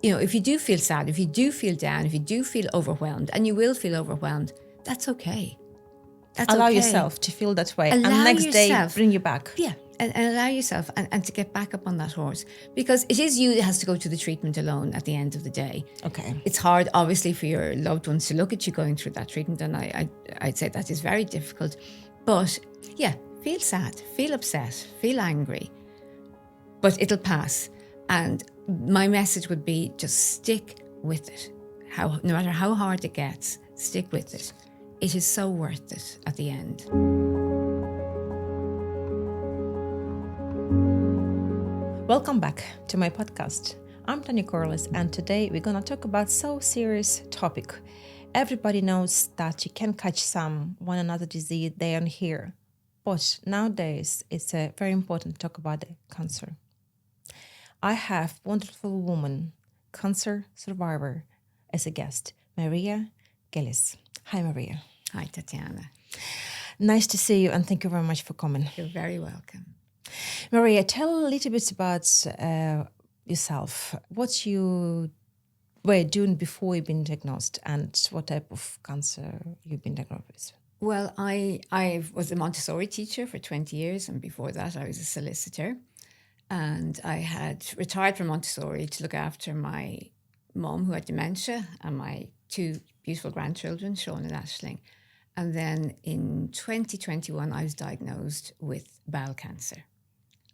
if you do feel sad, if you do feel down, if you do feel overwhelmed, and you will feel overwhelmed, that's okay. Allow yourself to feel that way. Allow and next yourself, day, bring you back. Yeah, and allow yourself and to get back up on that horse. Because it is you that has to go to the treatment alone at the end of the day. Okay. It's hard, obviously, for your loved ones to look at you going through that treatment. And I'd say that is very difficult. But yeah, feel sad, feel upset, feel angry. But it'll pass. And my message would be just stick with it. No matter how hard it gets, stick with it. It is so worth it at the end. Welcome back to my podcast. I'm Tanya Corless, and today we're going to talk about so serious topic. Everybody knows that you can catch one another disease there and here. But nowadays, it's very important to talk about the cancer. I have wonderful woman, cancer survivor, as a guest, Maria Gillis. Hi, Maria. Hi, Tatiana. Nice to see you, and thank you very much for coming. You're very welcome. Maria, tell a little bit about yourself. What you were doing before you've been diagnosed, and what type of cancer you've been diagnosed with. Well, I was a Montessori teacher for 20 years, and before that I was a solicitor. And I had retired from Montessori to look after my mum, who had dementia, and my two beautiful grandchildren, Sean and Aisling. And then in 2021, I was diagnosed with bowel cancer.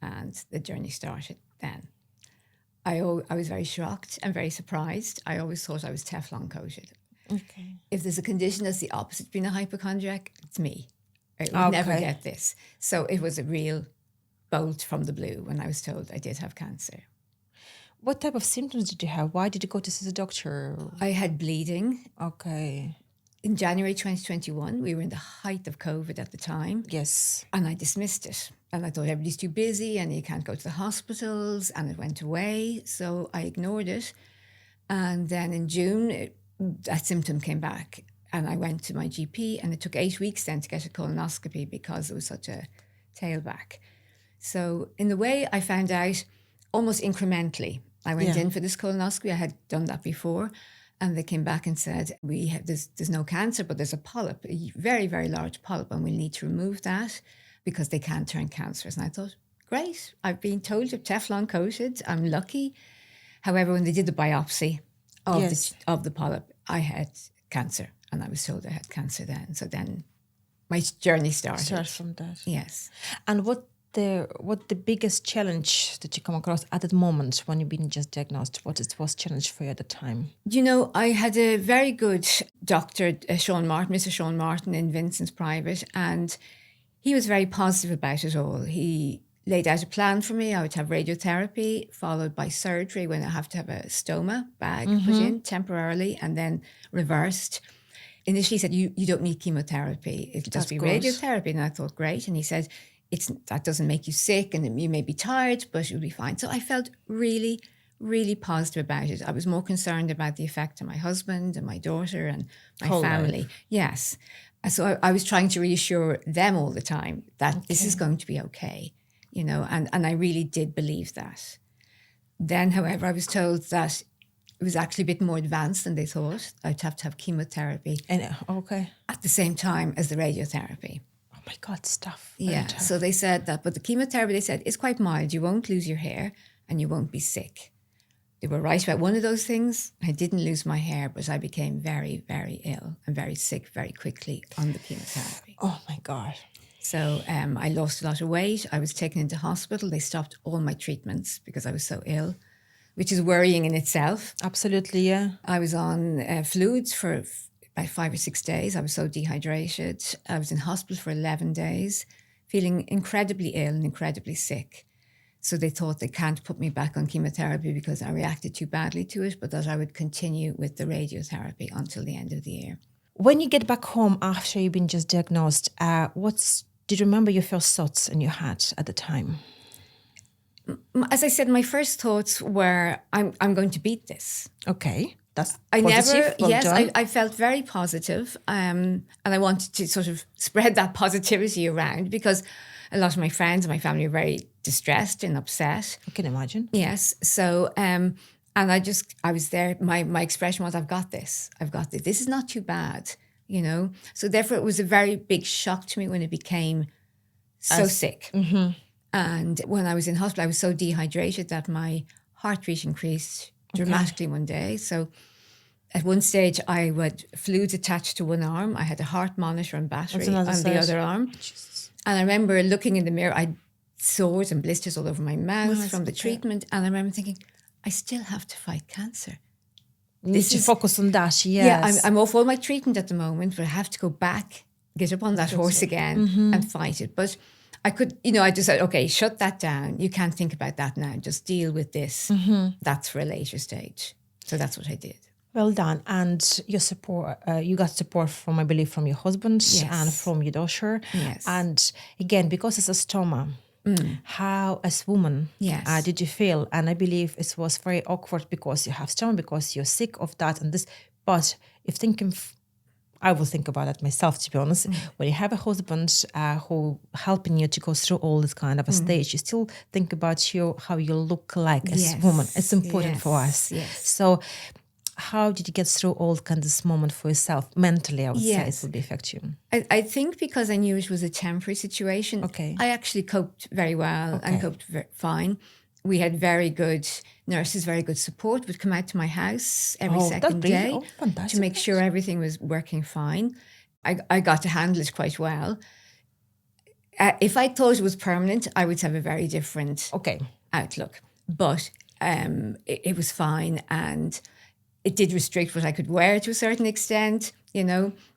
And the journey started then. I was very shocked and very surprised. I always thought I was Teflon coated. Okay. If there's a condition that's the opposite of being a hypochondriac, it's me. I would never get this. So it was a real bolt from the blue when I was told I did have cancer. What type of symptoms did you have? Why did you go to see the doctor? I had bleeding. Okay. In January 2021, we were in the height of COVID at the time. Yes. And I dismissed it. And I thought everybody's too busy and you can't go to the hospitals, and it went away. So I ignored it. And then in June, that symptom came back. And I went to my GP, and it took 8 weeks then to get a colonoscopy because there was such a tailback. So in the way, I found out almost incrementally. I went in for this colonoscopy. I had done that before. And they came back and said, there's no cancer, but there's a polyp, a very, very large polyp, and we'll need to remove that because they can turn cancerous. And I thought, great, I've been told you're Teflon coated. I'm lucky. However, when they did the biopsy of the polyp, I had cancer, and I was told I had cancer then. So then my journey started. Start from that. Yes. And what the biggest challenge that you come across at the moment when you've been just diagnosed? What was challenge for you at the time? I had a very good doctor, Mr. Sean Martin in Vincent's Private, and he was very positive about it all. He laid out a plan for me. I would have radiotherapy followed by surgery when I have to have a stoma bag put in temporarily and then reversed. Initially he said, you don't need chemotherapy. It'll just be radiotherapy. And I thought, great. And he said, that doesn't make you sick and you may be tired, but you'll be fine. So I felt really, really positive about it. I was more concerned about the effect on my husband and my daughter and my family. Life. Yes. So I was trying to reassure them all the time that this is going to be okay, and I really did believe that. Then, however, I was told that it was actually a bit more advanced than they thought. I'd have to have chemotherapy at the same time as the radiotherapy. Oh my God, stuff. Yeah, so they said that, but the chemotherapy, they said, is quite mild. You won't lose your hair and you won't be sick. They were right about one of those things. I didn't lose my hair, but I became very, very ill and very sick very quickly on the chemotherapy. Oh my God. So I lost a lot of weight. I was taken into hospital. They stopped all my treatments because I was so ill, which is worrying in itself. Absolutely, yeah. I was on fluids for about 5 or 6 days. I was so dehydrated. I was in hospital for 11 days, feeling incredibly ill and incredibly sick. So they thought they can't put me back on chemotherapy because I reacted too badly to it, but that I would continue with the radiotherapy until the end of the year. When you get back home after you've been just diagnosed, did you remember your first thoughts and you had at the time? As I said, my first thoughts were, I'm going to beat this. Okay. That's positive. I felt very positive, and I wanted to sort of spread that positivity around because a lot of my friends and my family were very distressed and upset. I can imagine. Yes. So And I was there. My expression was, I've got this. This is not too bad, you know? So therefore it was a very big shock to me when it became so sick. And when I was in hospital, I was so dehydrated that my heart rate increased dramatically one day. So at one stage, I had fluids attached to one arm. I had a heart monitor and battery on the other arm. Jesus. And I remember looking in the mirror, I had sores and blisters all over my mouth from the treatment. And I remember thinking, I still have to fight cancer. You need to focus on that, yes. Yeah, I'm off all my treatment at the moment, but I have to go back, get up on that horse again and fight it. But I could, I just said, okay, shut that down. You can't think about that now. Just deal with this. That's for a later stage. So that's what I did. Well done. And your support, you got support from, I believe, from your husband and from your daughter. Yes. And again, because it's a stoma, how, as woman, did you feel? And I believe it was very awkward because you have stoma, because you're sick of that and this. But if thinking, I will think about that myself, to be honest. When you have a husband who helping you to go through all this kind of a stage, you still think about how you look like as a woman. It's important for us. Yes. So how did you get through all kind of this moment for yourself? Mentally, I would say it would affect you. I think because I knew it was a temporary situation, I actually coped very well and coped fine. We had very good nurses, very good support, would come out to my house every second day to make sure everything was working fine. I got to handle it quite well. If I thought it was permanent, I would have a very different outlook. But it was fine, and it did restrict what I could wear to a certain extent,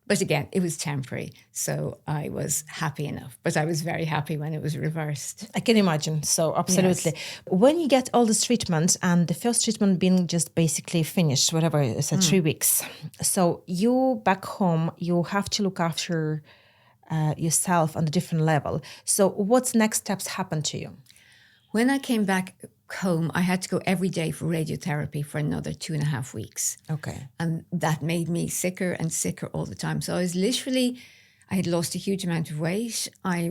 But again, it was temporary. So I was happy enough. But I was very happy when it was reversed. I can imagine. So absolutely. Yes. When you get all this treatment, and the first treatment being just basically finished, whatever, it's 3 weeks. So you back home, you have to look after yourself on a different level. So what's next steps happen to you? When I came back home, I had to go every day for radiotherapy for another 2.5 weeks. Okay. And that made me sicker and sicker all the time. So I had lost a huge amount of weight. I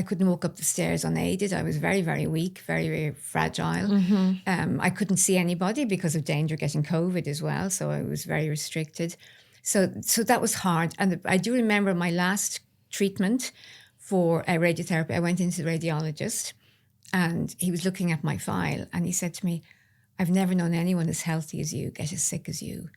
couldn't walk up the stairs unaided. I was very, very weak, very, very fragile. I couldn't see anybody because of danger getting COVID as well. So I was very restricted. So that was hard. And I do remember my last treatment for radiotherapy. I went into the radiologist, and he was looking at my file, and he said to me, I've never known anyone as healthy as you get as sick as you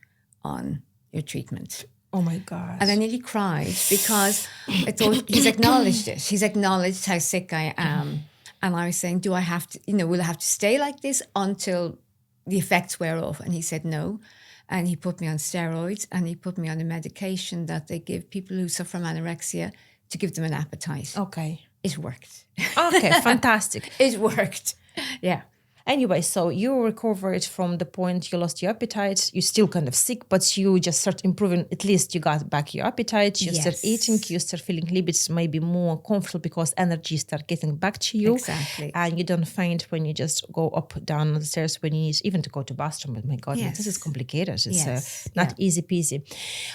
on your treatment. Oh my God. And I nearly cried because I thought he's acknowledged it. He's acknowledged how sick I am. And I was saying, do I have to, will I have to stay like this until the effects wear off? And he said no. And he put me on steroids, and he put me on a medication that they give people who suffer from anorexia to give them an appetite. Okay. It worked. Okay, fantastic. It worked. Yeah. Anyway, so you recovered from the point you lost your appetite. You're still kind of sick, but you just start improving. At least you got back your appetite. You start eating. You start feeling a little bit maybe more comfortable because energy start getting back to you. Exactly. And you don't find when you just go up, down the stairs when you need even to go to bathroom. But my God, this is complicated. It's not easy peasy.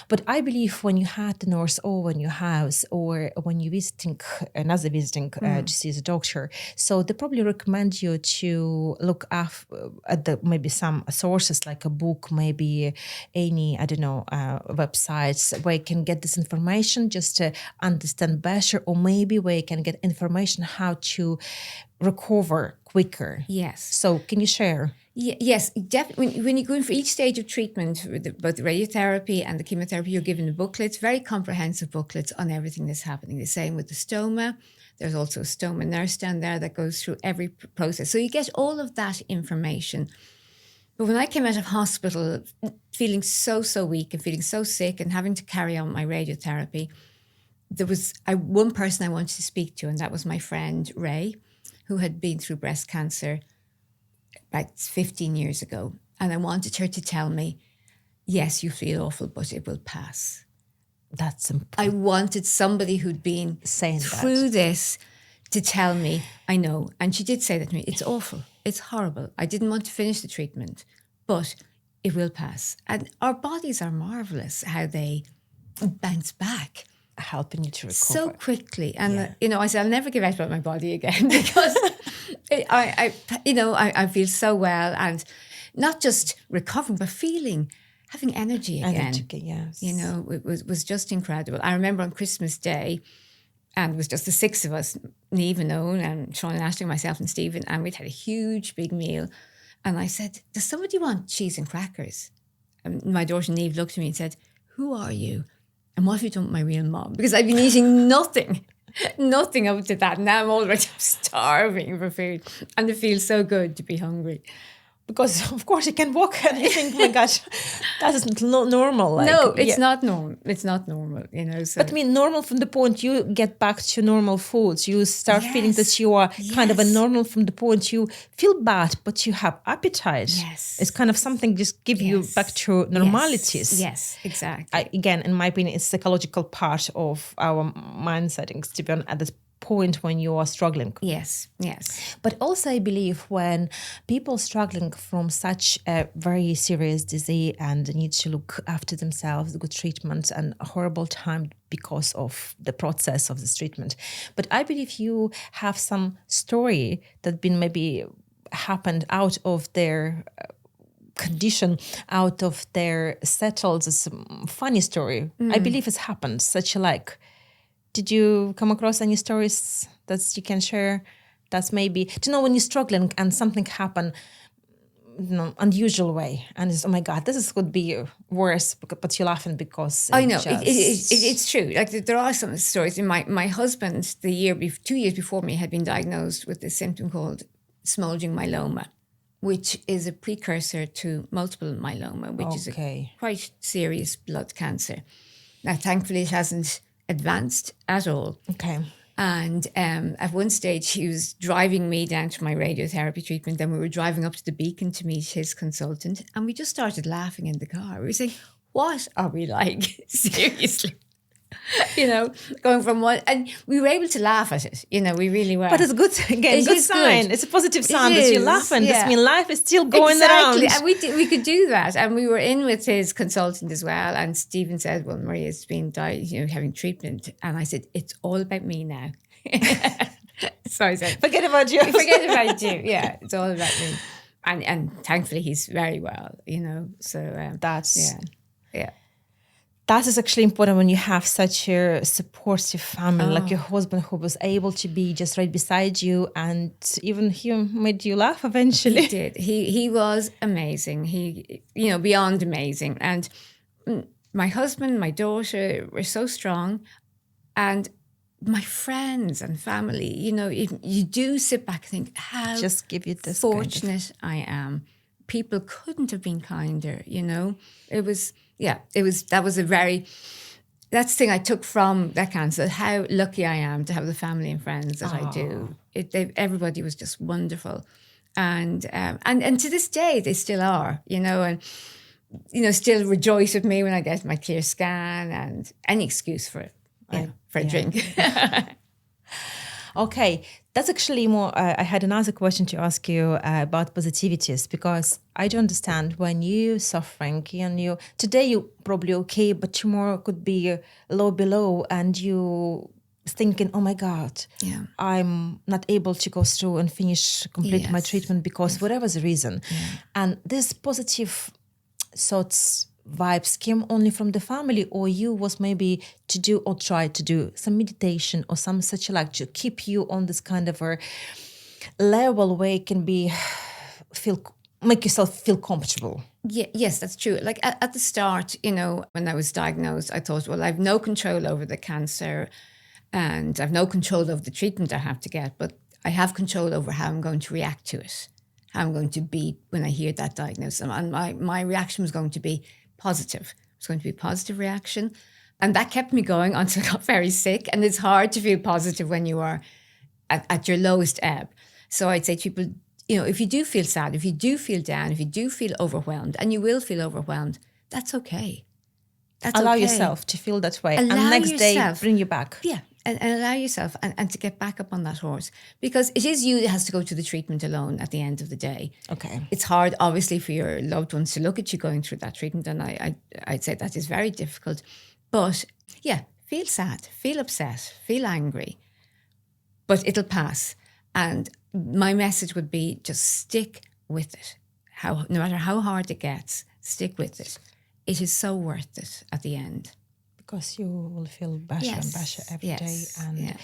But I believe when you had the nurse over in your house, or when you're visiting to see the doctor, so they probably recommend you to look at maybe some sources like a book, maybe any, websites where you can get this information just to understand better, or maybe where you can get information how to recover quicker. Yes. So can you share? Yes, definitely. When you go in for each stage of treatment, both the radiotherapy and the chemotherapy, you're given the booklets, very comprehensive booklets on everything that's happening. The same with the stoma. There's also a stoma nurse down there that goes through every process. So you get all of that information. But when I came out of hospital feeling so weak and feeling so sick and having to carry on my radiotherapy, there was one person I wanted to speak to, and that was my friend Ray, who had been through breast cancer about 15 years ago. And I wanted her to tell me, yes, you feel awful, but it will pass. That's important. I wanted somebody who'd been through this to tell me, I know. And she did say that to me, it's awful, it's horrible. I didn't want to finish the treatment, but it will pass. And our bodies are marvelous, how they bounce back. Helping you to recover. So quickly. And, I said, I'll never give out about my body again because I feel so well. And not just recovering, but having energy again. Yes. You know, it was just incredible. I remember on Christmas Day, and it was just the six of us, Niamh and Owen and Sean and Ashley, myself and Stephen, and we'd had a huge big meal. And I said, does somebody want cheese and crackers? And my daughter Niamh looked at me and said, who are you? And what have you done with my real mom? Because I've been eating nothing up to that. Now I'm already starving for food. And it feels so good to be hungry. Because, of course, you can walk and you think, oh my gosh, that isn't normal. Like, no, it's not normal. It's not normal, you know. So. But I mean, normal from the point you get back to normal foods. You start feeling that you are kind of a normal from the point you feel bad, but you have appetite. Yes. It's kind of something just give you back to normalities. Yes, exactly. Again, in my opinion, it's psychological part of our mind settings to be on at this point when you are struggling. Yes. But also I believe when people struggling from such a very serious disease and need to look after themselves, good treatment and a horrible time because of the process of this treatment. But I believe you have some story that been maybe happened out of their condition, out of their settled. It's a funny story. I believe it's happened, such like. Did you come across any stories that you can share? That's maybe to know when you're struggling and something happened, unusual way, and it's, oh my God, could be worse. But you're laughing because I know it's true. Like there are some stories. My husband, 2 years before me, had been diagnosed with this symptom called smoldering myeloma, which is a precursor to multiple myeloma, which is a quite serious blood cancer. Now, thankfully, it hasn't advanced at all. Okay. And at one stage, he was driving me down to my radiotherapy treatment. Then we were driving up to the Beacon to meet his consultant. And we just started laughing in the car. We were saying, what are we like? Seriously. You know, going from one, and we were able to laugh at it. You know, we really were. But it's good, again, good sign. It's a positive sign that you're laughing. This means life is still going around. And we could do that. And we were in with his consultant as well. And Stephen said, well, Maria's been having treatment. And I said, it's all about me now. So I said, forget about you. Forget about you. Yeah, it's all about me. And thankfully he's very well, you know. So that's... Yeah. That is actually important when you have such a supportive family, like your husband who was able to be just right beside you, and even he made you laugh eventually. He did. He was amazing. He, beyond amazing. And my husband, my daughter were so strong, and my friends and family, you do sit back and think, how just give you this fortunate I am. People couldn't have been kinder, That's the thing I took from that cancer, how lucky I am to have the family and friends that I do. Everybody was just wonderful. And to this day, they still are, and, still rejoice with me when I get my clear scan and any excuse for it, for a drink. Okay, that's actually more, I had another question to ask you about positivities, because I do understand when you're suffering and today you're probably okay, but tomorrow could be low below and you thinking, oh my God, I'm not able to go through and complete my treatment because whatever the reason. Yeah. And this positive thoughts, vibes came only from the family, or you was maybe to do or try to do some meditation or some such like to keep you on this kind of a level where it can be make yourself feel comfortable. Yeah, yes, that's true. Like at the start, when I was diagnosed, I thought, well, I've no control over the cancer and I've no control over the treatment I have to get, but I have control over how I'm going to react to it, how I'm going to be when I hear that diagnosis. And my reaction was going to be positive. It's going to be a positive reaction. And that kept me going until I got very sick. And it's hard to feel positive when you are at your lowest ebb. So I'd say to people, if you do feel sad, if you do feel down, if you do feel overwhelmed, and you will feel overwhelmed, that's okay. Allow yourself to feel that way. And next day, bring you back. Yeah. And allow yourself and to get back up on that horse, because it is you that has to go to the treatment alone at the end of the day. Okay. It's hard, obviously, for your loved ones to look at you going through that treatment. And I'd say that is very difficult. But yeah, feel sad, feel upset, feel angry, but it'll pass. And my message would be just stick with it. no matter how hard it gets, stick with it. It is so worth it at the end. Because you will feel better and better every day. And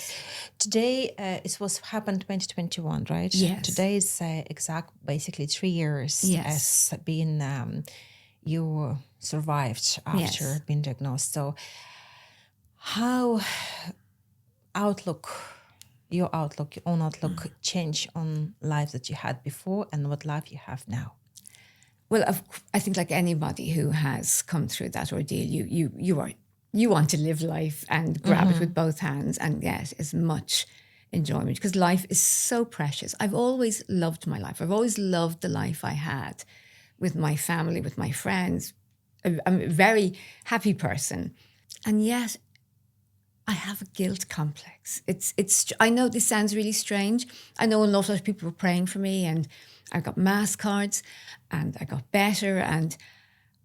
today, it was happened 2021, right? Yes. Today is basically 3 years as being you survived after being diagnosed. So how your own outlook change on life that you had before and what life you have now? Well, I think like anybody who has come through that ordeal, you want to live life and grab it with both hands and get as much enjoyment, because life is so precious. I've always loved my life. I've always loved the life I had with my family, with my friends. I'm a very happy person. And yet I have a guilt complex. I know this sounds really strange. I know a lot of people were praying for me, and I got mass cards and I got better. And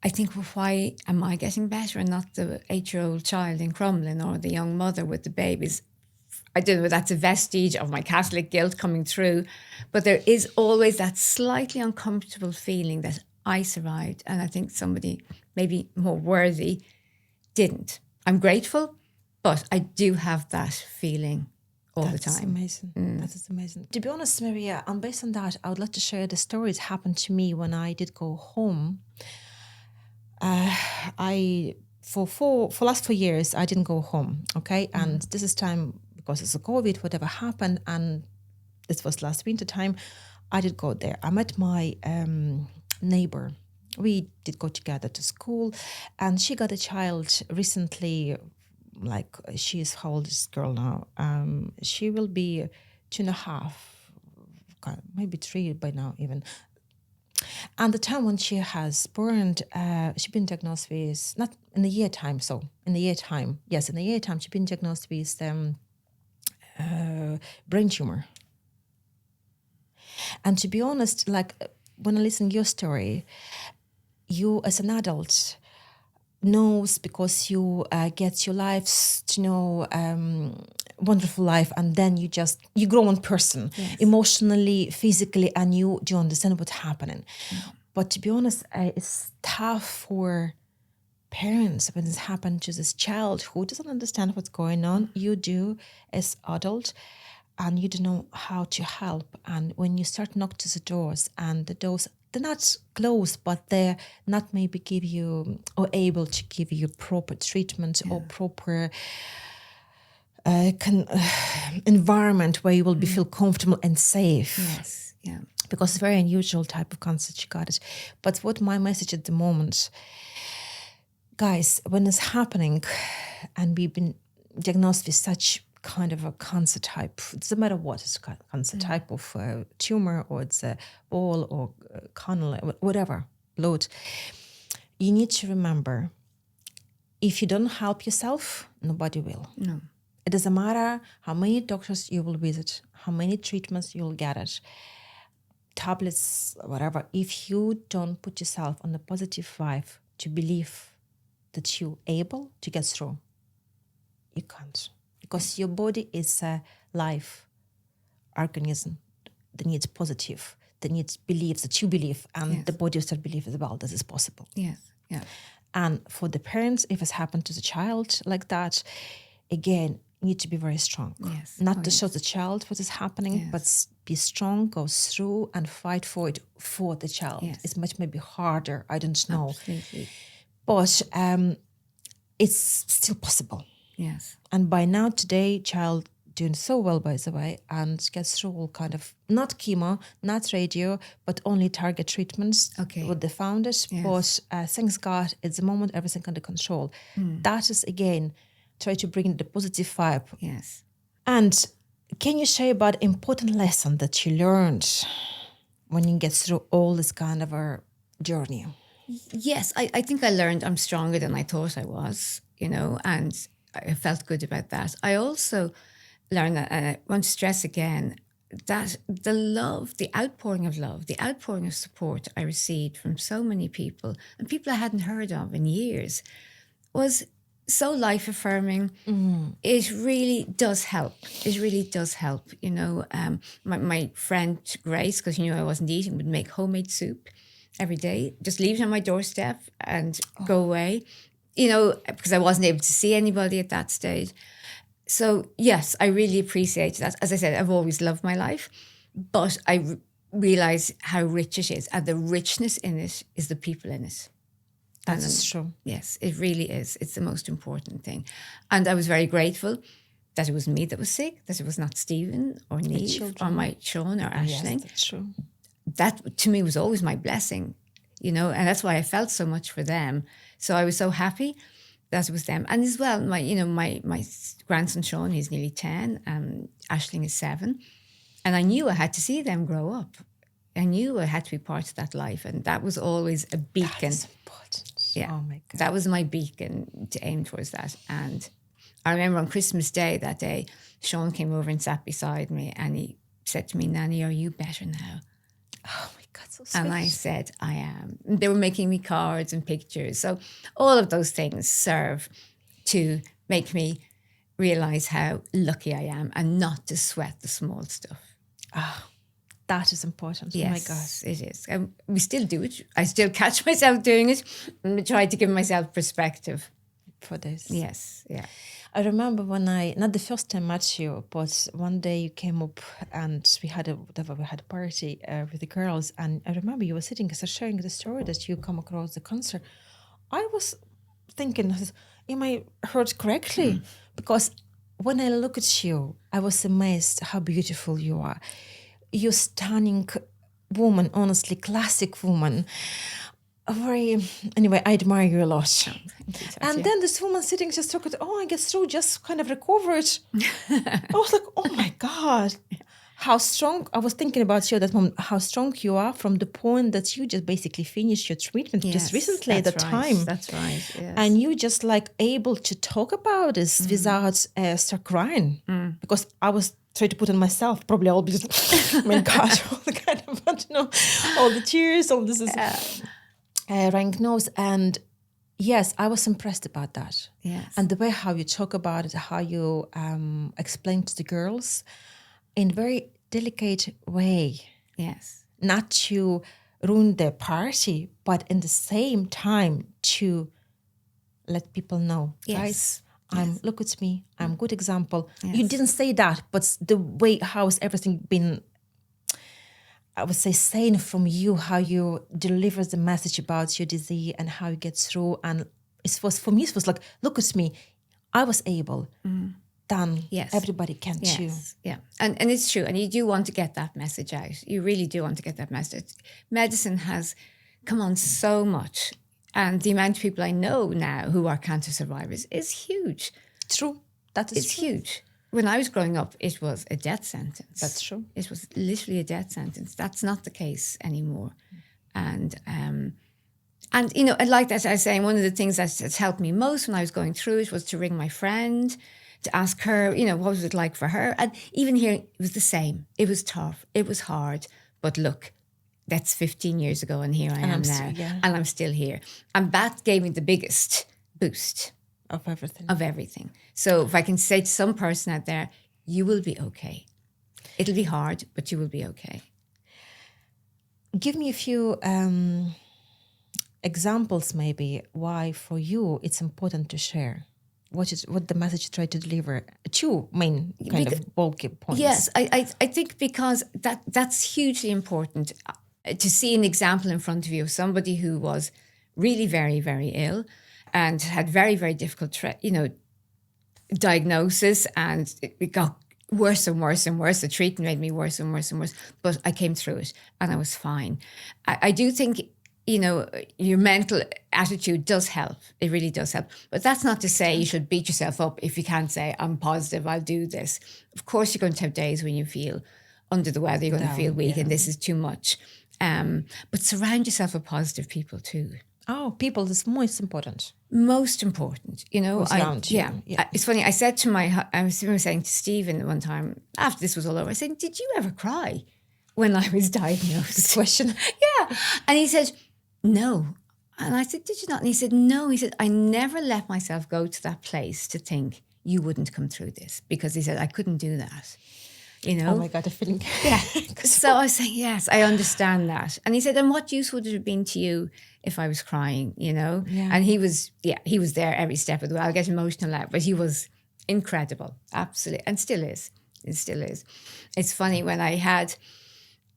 I think, well, why am I getting better and not the 8-year-old child in Crumlin or the young mother with the babies? I don't know, that's a vestige of my Catholic guilt coming through. But there is always that slightly uncomfortable feeling that I survived, and I think somebody maybe more worthy didn't. I'm grateful, but I do have that feeling all the time. That's amazing. That is amazing. To be honest, Maria, and based on that, I would like to share the story that happened to me when I did go home. For last 4 years, I didn't go home, okay? And this is time, because it's a COVID, whatever happened, and this was last winter time, I did go there. I met my neighbor. We did go together to school, and she got a child recently. Like, she is how old is this girl now? She will be 2.5, maybe 3 by now even. And the time when she has burned, she's been diagnosed with, not in the year time, in the year time she's been diagnosed with brain tumor. And to be honest, like, when I listen to your story, you as an adult knows, because you get your lives to know wonderful life, and then you grow one person, emotionally, physically, and you do understand what's happening. But to be honest, it's tough for parents when it's happened to this child who doesn't understand what's going on. You do as adult, and you don't know how to help. And when you start knock to the doors, and the doors, they're not closed, but they're not maybe give you or able to give you proper treatment or proper environment where you will be feel comfortable and safe. Yes, yeah. Because it's a very unusual type of cancer she got it. But what my message at the moment, guys, when it's happening and we've been diagnosed with such kind of a cancer type, it doesn't matter what it's a cancer type of tumor, or it's a ball or canal, whatever, blood, you need to remember, if you don't help yourself, nobody will. No. It doesn't matter how many doctors you will visit, how many treatments you'll get it, tablets, whatever. If you don't put yourself on the positive vibe to believe that you're able to get through, you can't. Because your body is a life organism that needs positive, that needs beliefs that you believe, and the body will start believe as well that it's possible. Yes, yeah. And for the parents, if it's happened to the child like that, again, you need to be very strong. Yes. Not to show the child what is happening, but be strong, go through and fight for it for the child. Yes. It's much maybe harder, I don't know. Absolutely. But it's still possible. Yes. And by now, today, child doing so well, by the way, and gets through all kind of, not chemo, not radio, but only target treatments. Okay. What they found it. Yes. But thanks God, at the moment, everything under control. That is, again, try to bring the positive vibe. Yes. And can you share about important lesson that you learned when you get through all this kind of a journey? Yes, I think I learned I'm stronger than I thought I was, and I felt good about that. I also learned that, and I want to stress again, that the love, the outpouring of love, the outpouring of support I received from so many people, and people I hadn't heard of in years, was so life-affirming. It really does help. It really does help. My friend Grace, because she knew I wasn't eating, would make homemade soup. every day, just leave it on my doorstep and go away, you know, because I wasn't able to see anybody at that stage. So, yes, I really appreciate that. As I said, I've always loved my life, but I realize how rich it is. And the richness in it is the people in it. That's true. Yes, it really is. It's the most important thing. And I was very grateful that it was me that was sick, that it was not Stephen or Niamh or my Sean or Aisling. Yes, that's true. That to me was always my blessing, you know, and that's why I felt so much for them. So I was so happy that it was them. And as well, my grandson Sean, he's nearly 10, Aisling is 7. And I knew I had to see them grow up. I knew I had to be part of that life. And that was always a beacon. That's important. Yeah. Oh my God. That was my beacon to aim towards that. And I remember on Christmas Day that day, Sean came over and sat beside me and he said to me, Nanny, are you better now? Oh my God, so sweet. And I said, I am. And they were making me cards and pictures. So all of those things serve to make me realise how lucky I am and not to sweat the small stuff. That is important. Yes, Oh my God. it is. And we still do it. I still catch myself doing it and try to give myself perspective. For this. Yes, yeah. I remember when not the first time I met you, but one day you came up and we had a party with the girls. And I remember you were sitting and sharing the story that you come across the cancer. I was thinking, am I heard correctly? Because when I look at you, I was amazed how beautiful you are. You're stunning woman, honestly, classic woman. Anyway, I admire you a lot. And then this woman sitting just talking, I get through, just kind of recovered. I was like, oh my God, how strong. I was thinking about you at that moment, how strong you are from the point that you just basically finished your treatment just recently at that time. That's right. Yes. And you just like able to talk about this without start crying. Because I was trying to put on myself, probably I'll be just, oh my God, all the kind of, all the tears, all this is... rank nose. And yes, I was impressed about that. Yes. And the way how you talk about it, how you explain to the girls in very delicate way. Yes. Not to ruin their party, but in the same time to let people know, guys, look at me, I'm a good example. Yes. You didn't say that, but the way how's everything been, I would say, saying from you, how you deliver the message about your disease and how you get through. And it was like, look at me, I was able. Then everybody can too. Yeah, and it's true. And you do want to get that message out. You really do want to get that message. Medicine has come on so much. And the amount of people I know now who are cancer survivors is huge. True. That is It's huge. When I was growing up, it was a death sentence. That's true. It was literally a death sentence. That's not the case anymore. And you know, like that I was saying, one of the things that's helped me most when I was going through it was to ring my friend, to ask her, you know, what was it like for her? And even here, it was the same. It was tough. It was hard. But look, that's 15 years ago and here I am now. And I'm still here. And that gave me the biggest boost. Of everything. Of everything. So if I can say to some person out there, you will be okay. It'll be hard, but you will be okay. Give me a few examples maybe why for you it's important to share. What the message you try to deliver. Two main kind of bulky points. Yes, I think because that's hugely important to see an example in front of you of somebody who was really very, very ill and had very, very difficult, diagnosis, and it got worse and worse and worse. The treatment made me worse and worse and worse, but I came through it and I was fine. I do think, you know, your mental attitude does help. It really does help. But that's not to say you should beat yourself up if you can't say, I'm positive, I'll do this. Of course, you're going to have days when you feel under the weather, you're going to feel weak and this is too much. But surround yourself with positive people too. Oh, people is most important. Most important, you know. Yeah. It's funny. I said to I was saying to Stephen one time after this was all over, I said, did you ever cry when I was diagnosed? Question. Yeah. And he said, no. And I said, did you not? And he said, no. He said, I never let myself go to that place to think you wouldn't come through this, because he said, I couldn't do that. you know. Oh my God, the feeling. Yeah. So I was saying, yes, I understand that. And he said, and what use would it have been to you if I was crying, you know? Yeah. And he was there every step of the way. I'll get emotional now, but he was incredible. Absolutely. And still is. It still is. It's funny when I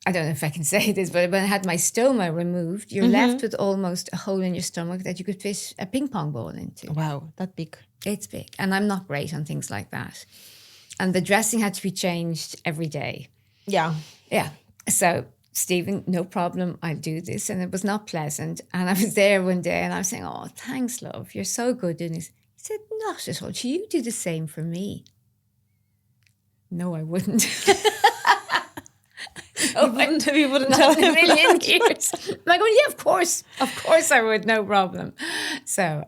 don't know if I can say this, but when I had my stoma removed, you're left with almost a hole in your stomach that you could fit a ping pong ball into. Wow, that big. It's big. And I'm not great on things like that. And the dressing had to be changed every day. Yeah. Yeah. So, Stephen, no problem. I'll do this. And it was not pleasant. And I was there one day and I was saying, oh, thanks, love. You're so good. And he said, not at all. You do the same for me. No, I wouldn't. You wouldn't tell Not in him a million years. I'm like, oh, yeah, of course I would, no problem. So,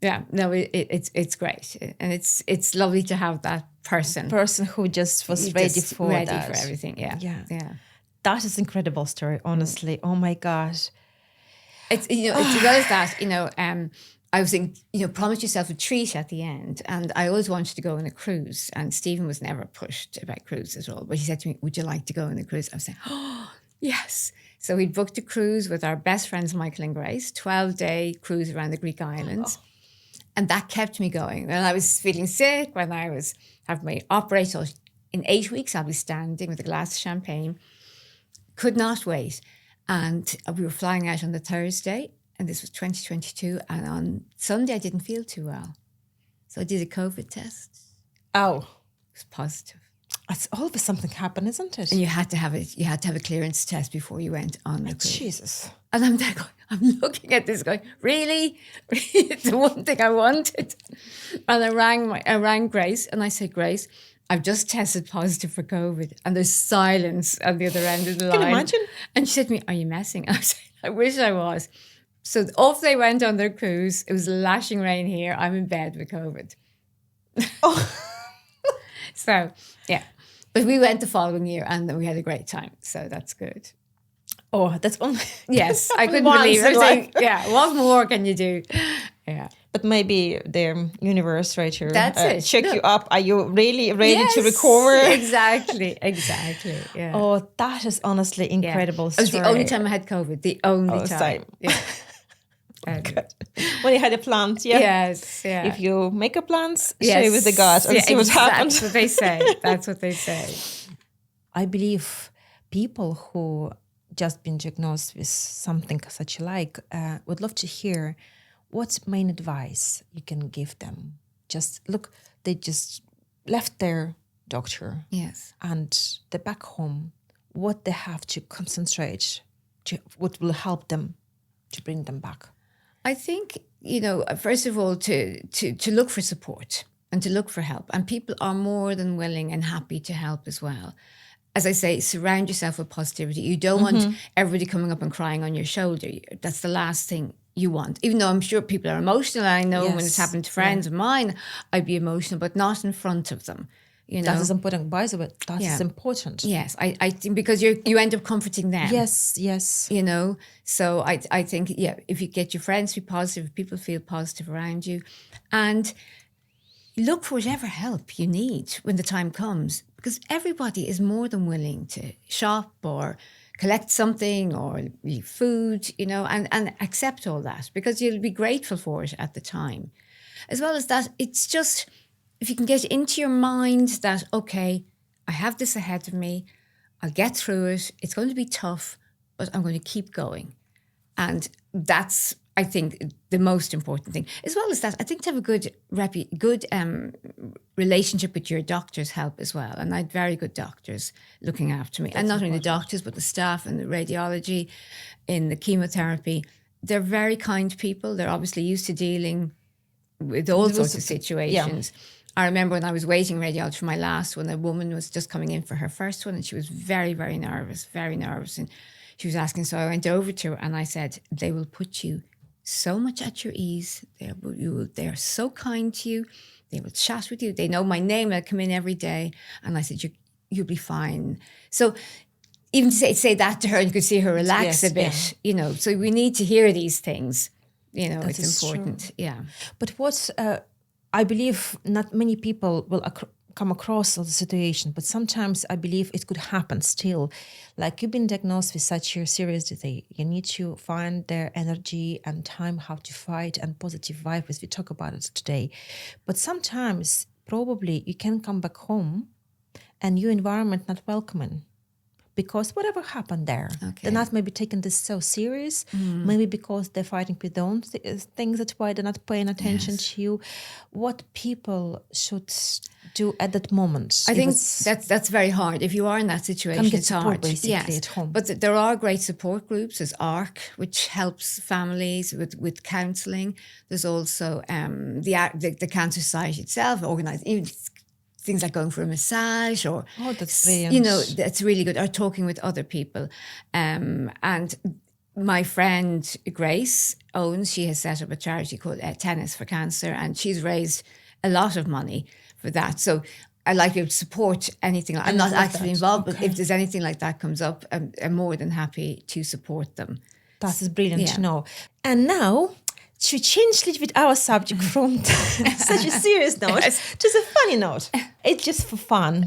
it's great, and it's lovely to have that person who just was ready for everything. Yeah. That is incredible story, honestly. Oh my God. It's as well as that, I was thinking, promise yourself a treat at the end. And I always wanted to go on a cruise. And Stephen was never pushed about cruises at all. But he said to me, would you like to go on a cruise? I was saying, oh, yes. So we'd booked a cruise with our best friends, Michael and Grace, 12-day cruise around the Greek islands. Oh. And that kept me going. When I was feeling sick, when I was having my operation, in 8 weeks, I'll be standing with a glass of champagne. Could not wait. And we were flying out on the Thursday. And this was 2022. And on Sunday, I didn't feel too well. So I did a COVID test. Oh. It was positive. It's always something happen, isn't it? And you had to have a clearance test before you went on the cruise. Jesus. And I'm there going, I'm looking at this going, really? It's the one thing I wanted. And I rang Grace and I said, Grace, I've just tested positive for COVID. And there's silence on the other end of the line. Can you imagine? And she said to me, are you messing? I said, I wish I was. So off they went on their cruise. It was lashing rain here. I'm in bed with COVID. Oh. So, yeah. But we went the following year and we had a great time. So that's good. Oh, that's only... Yes, I couldn't believe it. What more can you do? Yeah. But maybe the universe right here check you up. Are you really ready to recover? Exactly. Yeah. Oh, that is honestly incredible story. It was the only time I had COVID. The only time. Same. Yeah. When you had a plant, Yes, yeah. If you make a plans, share with the gods and see what happens. That's what they say. That's what they say. I believe people who just been diagnosed with something such like would love to hear what's main advice you can give them. Just look, they just left their doctor. Yes. And they're back home. What they have to concentrate, what will help them to bring them back. I think, first of all, to look for support and to look for help. And people are more than willing and happy to help as well. As I say, surround yourself with positivity. You don't want everybody coming up and crying on your shoulder. That's the last thing you want. Even though I'm sure people are emotional. I know when it's happened to friends of mine, I'd be emotional, but not in front of them. That is important. By the way, that is important. Yes, I think because you end up comforting them. Yes. So I think, if you get your friends to be positive, people feel positive around you, and look for whatever help you need when the time comes, because everybody is more than willing to shop or collect something or leave food, and accept all that, because you'll be grateful for it at the time. As well as that, it's just... if you can get into your mind that, okay, I have this ahead of me, I'll get through it, it's going to be tough, but I'm going to keep going. And that's, I think, the most important thing. As well as that, I think to have a good relationship with your doctors help as well. And I had very good doctors looking after me. That's and not important. Only the doctors, but the staff and the radiology, in the chemotherapy. They're very kind people. They're obviously used to dealing with all sorts of situations. Yeah. I remember when I was waiting radiology for my last one, a woman was just coming in for her first one and she was very, very nervous. And she was asking, so I went over to her and I said, they will put you so much at your ease. They are so kind to you. They will chat with you. They know my name. I come in every day. And I said, you'll be fine. So even to say that to her, you could see her relax a bit, So we need to hear these things. It's important. True. Yeah. But what's... I believe not many people will come across all the situation, but sometimes I believe it could happen still. Like you've been diagnosed with such a serious disease, you need to find the energy and time how to fight and positive vibe as we talk about it today. But sometimes probably you can come back home and your environment not welcoming. Because whatever happened there, they're not maybe taking this so serious, maybe because they're fighting with their own things, that's why they're not paying attention to you. What people should do at that moment? I think that's very hard. If you are in that situation, get it's support hard. basically at home. But there are great support groups. There's ARC, which helps families with counselling. There's also the Cancer Society itself, organised things like going for a massage or, that's brilliant. That's really good. Or talking with other people. And my friend Grace Owens, she has set up a charity called Tennis for Cancer, and she's raised a lot of money for that. So I like to be able to support anything. I'm not actively involved, but if there's anything like that comes up, I'm more than happy to support them. That is brilliant to know. And now, to change a little bit our subject from such a serious note to a funny note. It's just for fun.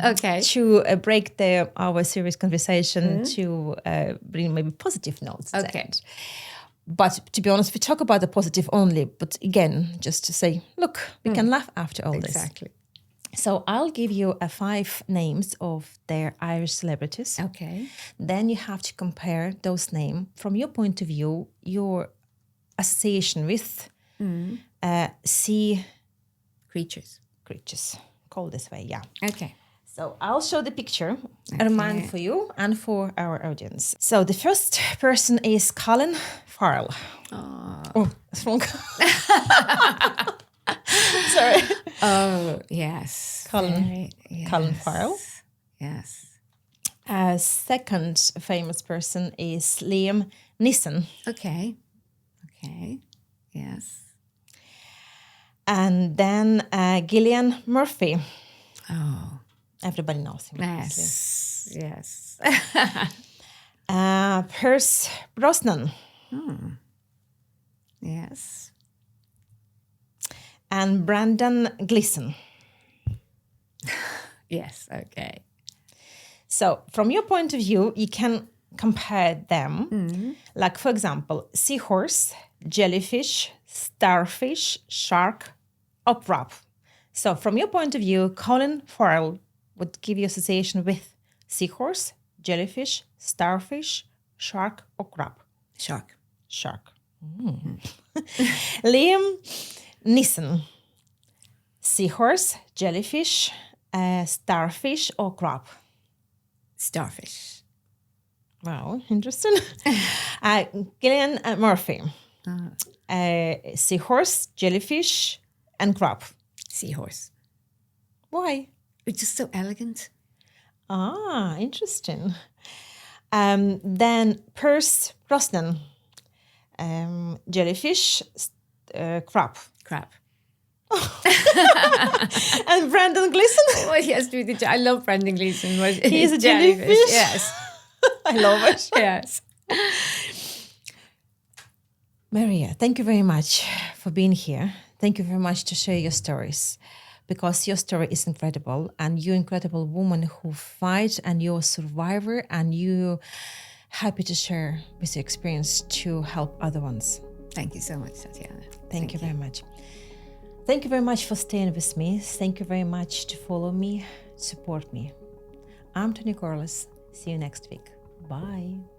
To break our serious conversation to bring maybe positive notes. But to be honest, we talk about the positive only. But again, just to say, look, we can laugh after all this. So I'll give you 5 names of their Irish celebrities. Then you have to compare those names from your point of view, your association with sea creatures. Called this way, So I'll show the picture, a reminder for you and for our audience. So the first person is Colin Farrell. Oh, that's wrong. Sorry. Oh, yes. Colin Farrell. Yes. Second famous person is Liam Neeson. Okay, yes. And then Gillian Murphy. Oh. Everybody knows him. Yes. Pierce Brosnan. Yes. And Brendan Gleeson. Yes, okay. So from your point of view, you can compare them. Like, for example, seahorse, jellyfish, starfish, shark, or crab. So from your point of view, Colin Farrell would give you association with seahorse, jellyfish, starfish, shark, or crab. Shark. Liam Neeson, seahorse, jellyfish, starfish, or crab. Starfish. Wow, interesting. Gillian Murphy, seahorse, jellyfish, and crab. Seahorse. Why? It's just so elegant. Interesting. Then Pierce Brosnan, jellyfish, crab. And Brendan Gleeson. Well, he has to be I love Brendan Gleeson. He's a jellyfish. Yes. I love it. Yes. Maria, thank you very much for being here. Thank you very much to share your stories, because your story is incredible, and you're an incredible woman who fight, and you're a survivor, and you're happy to share with your experience to help other ones. Thank you so much, Tatiana. Thank you very much. Thank you very much for staying with me. Thank you very much to follow me, support me. I'm Tanya Corless. See you next week. Bye.